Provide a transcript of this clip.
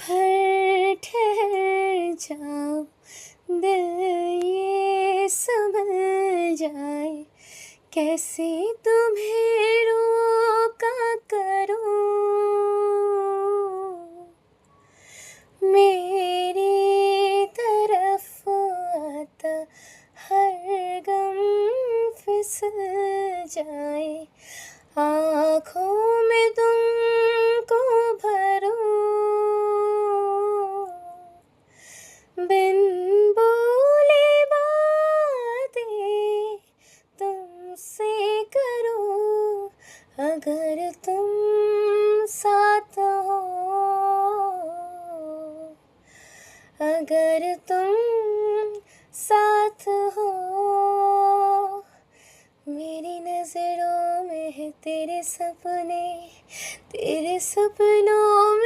भर ठहर जाओ, दिल ये समझ जाए, कैसे तुम्हें रोका करूं। मेरी तरफ आता हर गम फिसल जाए, आँखों में तुमको भरूं, बिन बोले बातें तुमसे करूं, अगर तुम साथ हो, अगर तुम साथ हो। मेरी नज़रों में है तेरे सपने, तेरे सपनों